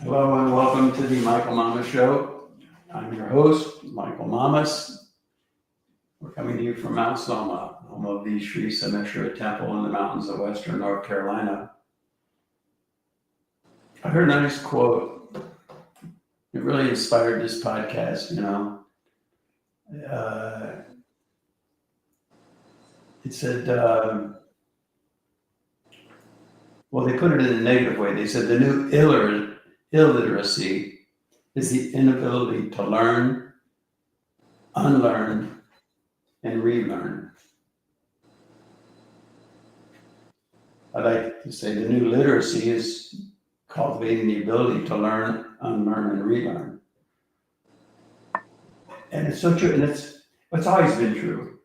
Hello and welcome to the Michael Mamas Show. I'm your host, Michael Mamas. We're coming to you from Mount Soma, home of the Sri Sameshwara Temple in the mountains of western North Carolina. I heard a nice quote. It really inspired this podcast, It said, well, they put it in a negative way. They said the new illiteracy is the inability to learn, unlearn, and relearn. I'd like to say the new literacy is cultivating the ability to learn, unlearn, and relearn. And it's so true, and it's always been true.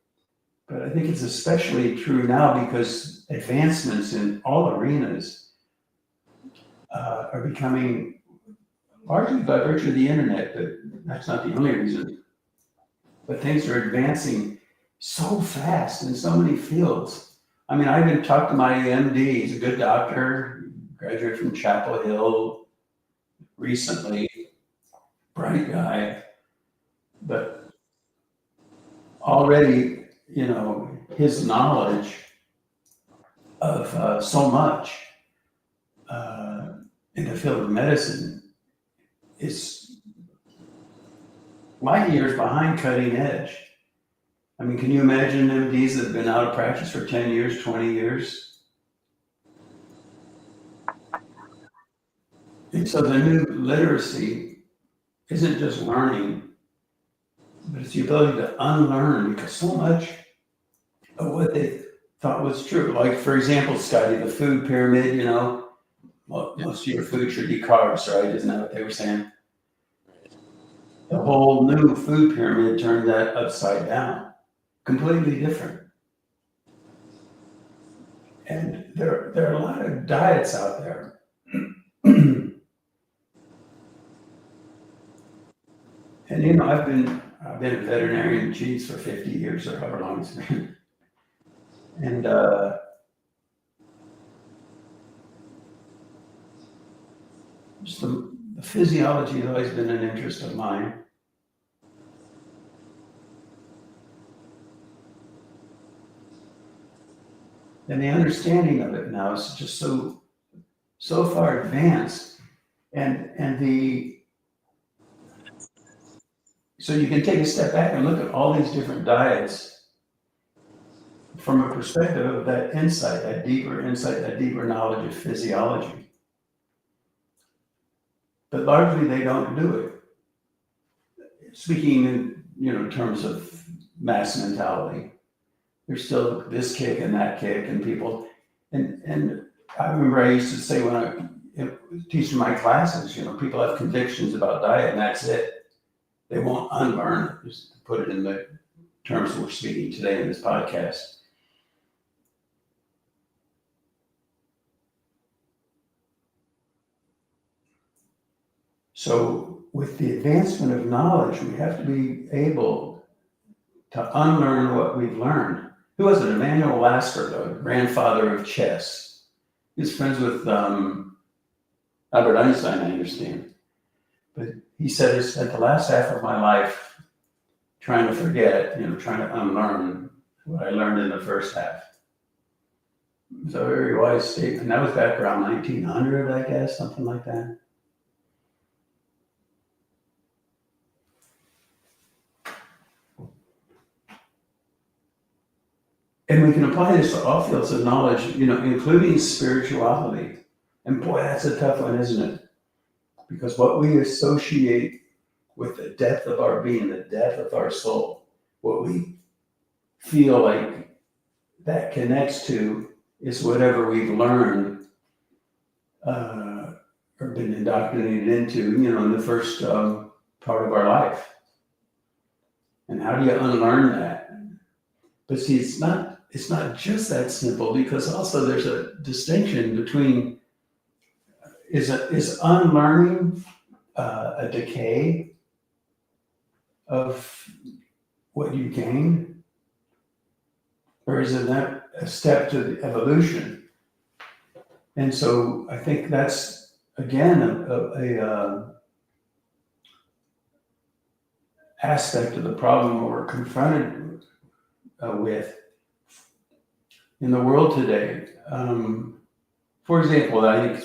But I think it's especially true now because advancements in all arenas are becoming largely by virtue of the internet, but that's not the only reason. But things are advancing so fast in so many fields. I mean, I even talked to my MD. He's a good doctor, graduated from Chapel Hill recently, bright guy, but already, his knowledge of so much in the field of medicine is light years behind cutting edge. I mean, can you imagine MDs that have been out of practice for 10 years, 20 years? And so the new literacy isn't just learning, but it's the ability to unlearn, because so much of what they thought was true. Like, for example, Scotty, the food pyramid, most of your food should be carbs, right? Isn't that what they were saying? The whole new food pyramid turned that upside down, completely different. And there are a lot of diets out there. And I've been a veterinarian, for 50 years or however long it's been. And just the physiology has always been an interest of mine. And the understanding of it now is just so far advanced. So you can take a step back and look at all these different diets from a perspective of that insight, that deeper knowledge of physiology. But largely they don't do it. Speaking in terms of mass mentality, there's still this kick and that kick, and people, and I remember I used to say when I teaching my classes, people have convictions about diet and that's it. They won't unlearn it, just to put it in the terms we're speaking today in this podcast. So with the advancement of knowledge, we have to be able to unlearn what we've learned. Who was it? Emanuel Lasker, the grandfather of chess. He was friends with Albert Einstein, I understand. But he said, I spent the last half of my life trying to forget, trying to unlearn what I learned in the first half. It was a very wise statement. That was back around 1900, I guess, something like that. And we can apply this to all fields of knowledge, including spirituality. And boy, that's a tough one, isn't it? Because what we associate with the depth of our being, the depth of our soul, what we feel like that connects to is whatever we've learned or been indoctrinated into, in the first part of our life. And how do you unlearn that? But see, it's not just that simple, because also there's a distinction between is unlearning a decay of what you gained, or is it a step to the evolution? And so I think that's again, a aspect of the problem we're confronted with in the world today. For example, I think,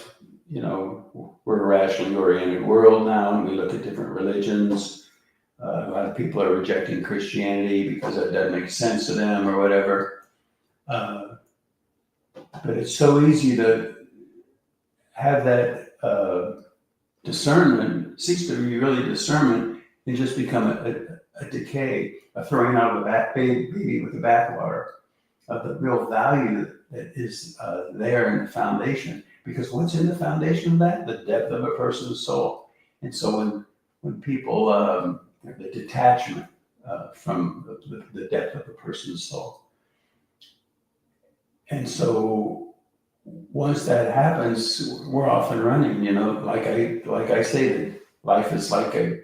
we're a rationally oriented world now, and we look at different religions. A lot of people are rejecting Christianity because that doesn't make sense to them or whatever. But it's so easy to have that discernment, cease to be really discernment, and just become a decay, a throwing out of the baby with the bathwater of the real value that is there in the foundation. Because what's in the foundation of that? The depth of a person's soul. And so when people, the detachment from the depth of a person's soul. And so once that happens, we're off and running, like I say, life is like a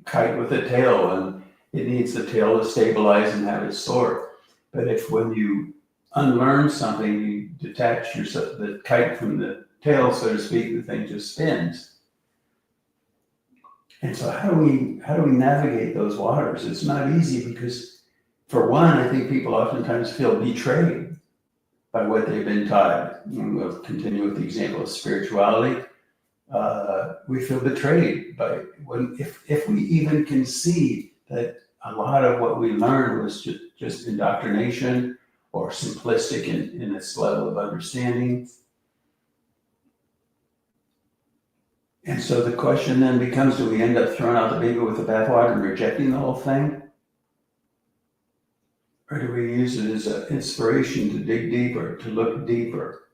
kite with a tail, and it needs the tail to stabilize and have it soar. But if when you unlearn something, you detach yourself, the kite from the tail, so to speak, the thing just spins. And so how do we navigate those waters? It's not easy because, for one, I think people oftentimes feel betrayed by what they've been taught. And we'll continue with the example of spirituality. We feel betrayed by if we even concede that a lot of what we learned was just indoctrination or simplistic in its level of understanding. And so the question then becomes, do we end up throwing out the baby with the bathwater and rejecting the whole thing? Or do we use it as an inspiration to dig deeper, to look deeper?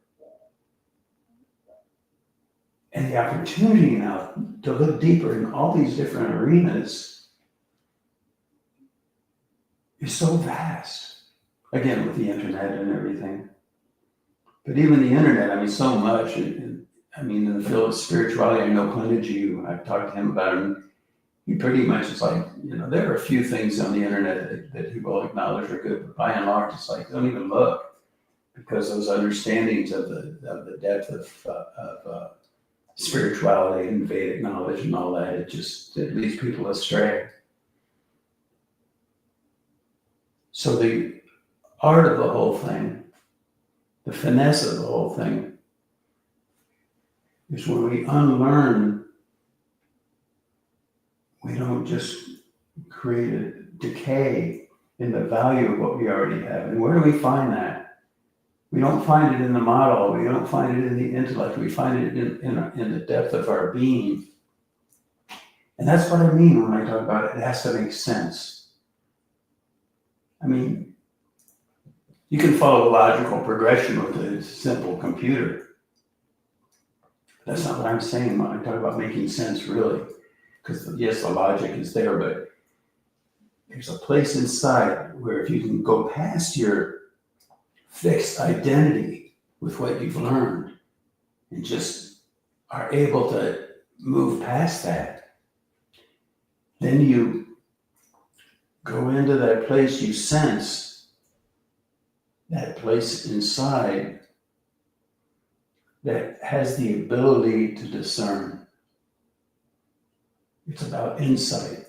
And the opportunity now to look deeper in all these different arenas is so vast. Again, with the internet and everything. But even the internet, so much. In the field of spirituality, I know Pundaji, I've talked to him about it. He pretty much is like, there are a few things on the internet that he will acknowledge are good, but by and large, it's like, don't even look, because those understandings of the depth of spirituality and Vedic knowledge and all that, it leads people astray. So the art of the whole thing, the finesse of the whole thing, is when we unlearn, we don't just create a decay in the value of what we already have. And where do we find that? We don't find it in the model. We don't find it in the intellect. We find it in the depth of our being. And that's what I mean when I talk about it. It has to make sense. You can follow a logical progression with a simple computer. That's not what I'm saying when I talk about making sense, really. Because yes, the logic is there, but there's a place inside where if you can go past your fixed identity with what you've learned and just are able to move past that, then you go into that place, you sense that place inside that has the ability to discern. It's about insight.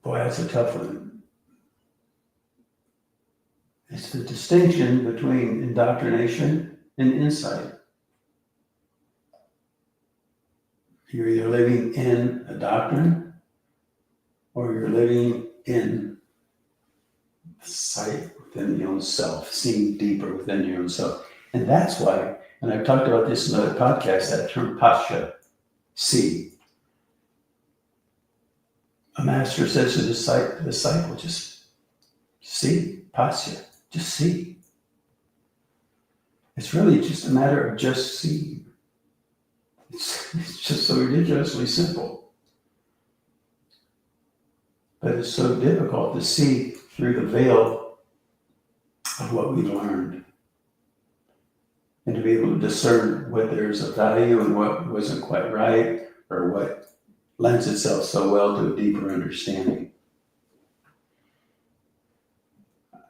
Boy, that's a tough one. It's the distinction between indoctrination and insight. You're either living in a doctrine or you're living in sight within your own self, seeing deeper within your own self. And that's why, and I've talked about this in other podcasts, that term pascha, see. A master says to the disciple, just see, pascha, just see. It's really just a matter of just seeing. It's just so ridiculously simple. But it's so difficult to see through the veil of what we've learned. And to be able to discern what there's of value and what wasn't quite right, or what lends itself so well to a deeper understanding.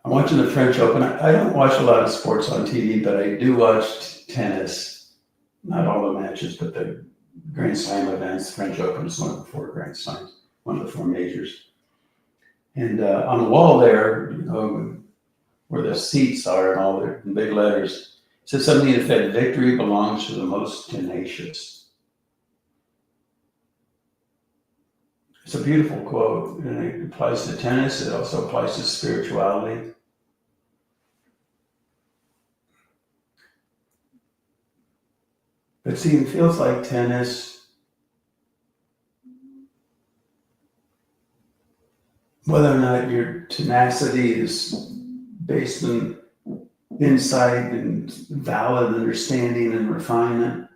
I I'm watching the French Open. I don't watch a lot of sports on TV, but I do watch tennis. Not all the matches, but the Grand Slam events. French Open is one of the 4 Grand Slams, one of the 4 majors. And on the wall there, where the seats are and all the big letters, it says something that said, "Victory belongs to the most tenacious." It's a beautiful quote, and it applies to tennis. It also applies to spirituality. But see, it feels like tennis, whether or not your tenacity is based on insight and valid understanding and refinement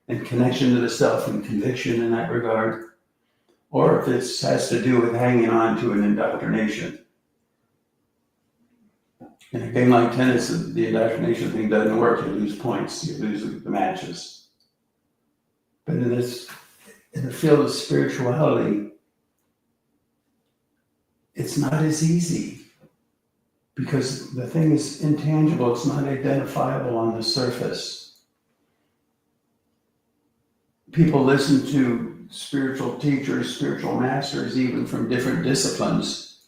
and connection to the self and conviction in that regard, or if it has to do with hanging on to an indoctrination. In a game like tennis, the indoctrination thing doesn't work. You lose points, you lose the matches. But in the field of spirituality, it's not as easy because the thing is intangible. It's not identifiable on the surface. People listen to spiritual teachers, spiritual masters, even from different disciplines,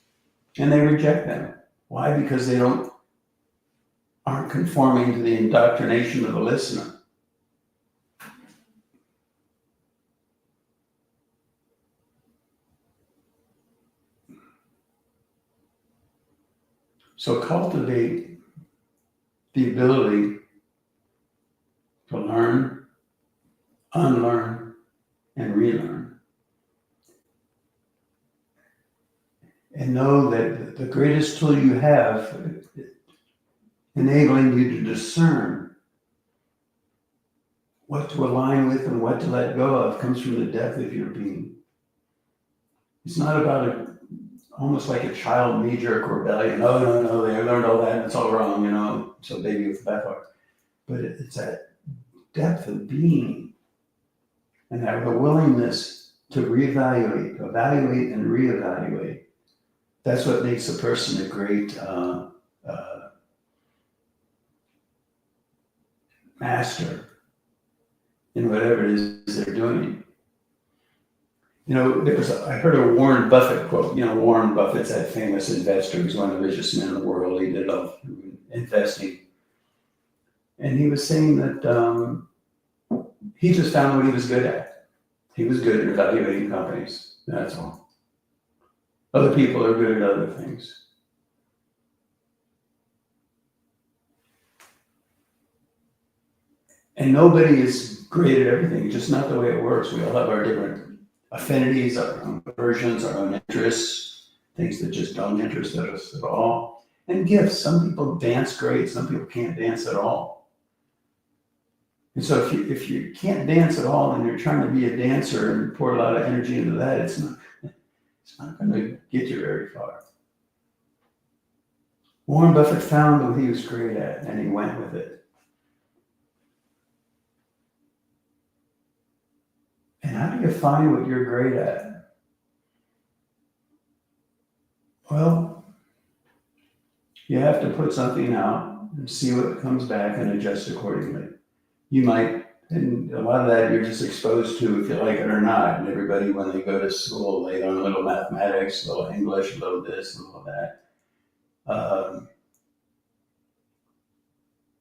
and they reject them. Why? Because they aren't conforming to the indoctrination of the listener. So cultivate the ability to learn, unlearn, and relearn. And know that the greatest tool you have enabling you to discern what to align with and what to let go of comes from the depth of your being. It's not about almost like a child knee-jerk rebellion. Oh, no, they learned all that and it's all wrong, so baby with the bathwater. But it's that depth of being and that the willingness to reevaluate, evaluate and reevaluate. That's what makes a person a great master in whatever it is they're doing. I heard a Warren Buffett quote. Warren Buffett's that famous investor. He's one of the richest men in the world. He did love investing. And he was saying that he just found what he was good at. He was good at evaluating companies. That's all. Other people are good at other things. And nobody is great at everything. It's just not the way it works. We all have our different affinities, our own aversions, our own interests, things that just don't interest us at all. And gifts. Some people dance great. Some people can't dance at all. And so if you can't dance at all and you're trying to be a dancer and pour a lot of energy into that, it's not going to get you very far. Warren Buffett found what he was great at and he went with it. And how do you find what you're great at? Well, you have to put something out and see what comes back and adjust accordingly. You might, and a lot of that you're just exposed to if you like it or not. And everybody, when they go to school, they learn a little mathematics, a little English, a little this, a little that.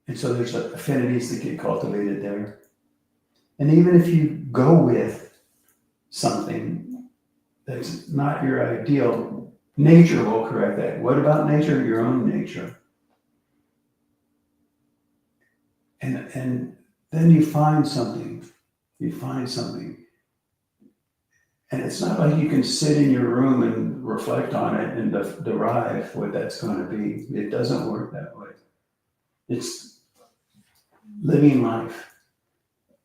And so there's affinities that get cultivated there. And even if you go with something that's not your ideal, nature will correct that. What about nature? Your own nature. And then you find something. And it's not like you can sit in your room and reflect on it and derive what that's going to be. It doesn't work that way. It's living life.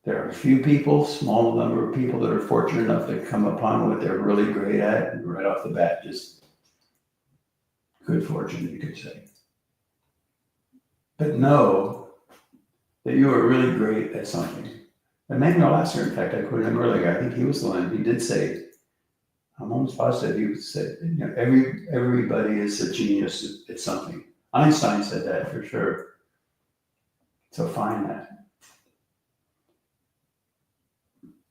There are a few people, small number of people that are fortunate enough to come upon what they're really great at, and right off the bat, just good fortune, you could say. But know that you are really great at something. Emmanuel Lasser, in fact, I quoted him earlier. I think he was the one. He did say, I'm almost positive he said, everybody is a genius at something. Einstein said that for sure. So find that.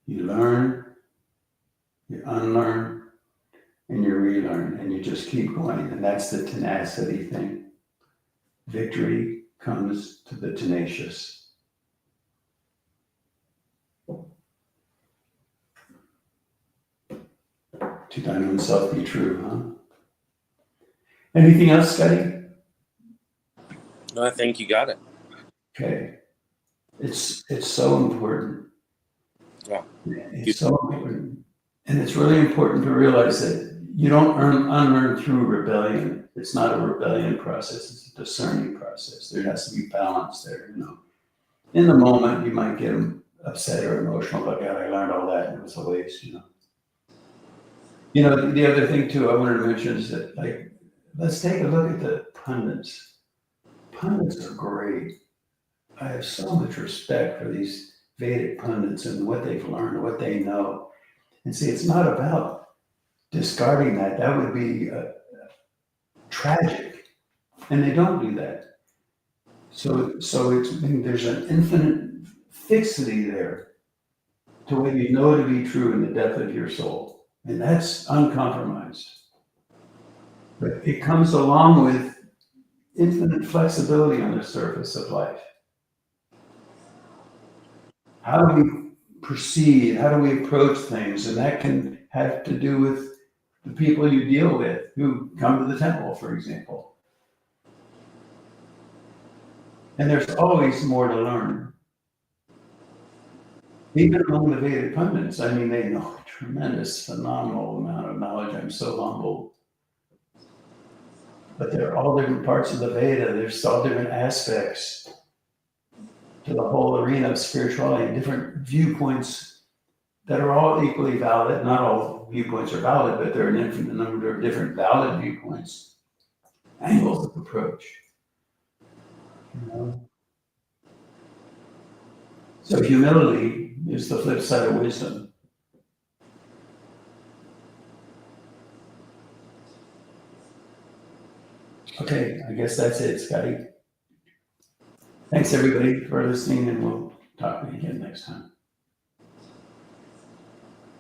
You learn, you unlearn, and you relearn, and you just keep going. And that's the tenacity thing. Victory comes to the tenacious. To thine own self be true, huh? Anything else, Scotty? No, I think you got it. Okay. It's so important. Yeah. It's so important. And it's really important to realize that you don't unlearn through rebellion. It's not a rebellion process, it's a discerning process. There has to be balance there, you know. In the moment, you might get upset or emotional, but God, I learned all that and it was a waste, you know. You know, the other thing too I wanted to mention is that, like, let's take a look at the pundits. Pundits are great. I have so much respect for these Vedic pundits and what they've learned, what they know. And see, it's not about discarding that. That would be tragic. And they don't do that. So it's, I mean, there's an infinite fixity there to what you know to be true in the depth of your soul. And that's uncompromised. But it comes along with infinite flexibility on the surface of life. How do we proceed? How do we approach things? And that can have to do with the people you deal with who come to the temple, for example. And there's always more to learn. Even among the Vedic pundits, I mean, they know a tremendous, phenomenal amount of knowledge. I'm so humbled. But they're all different parts of the Veda. There's all different aspects to the whole arena of spirituality, different viewpoints that are all equally valid. Not all viewpoints are valid, but there are an infinite number of different valid viewpoints, angles of approach. You know? So humility is the flip side of wisdom. Okay, I guess that's it, Scotty. Thanks everybody for listening, and we'll talk again next time.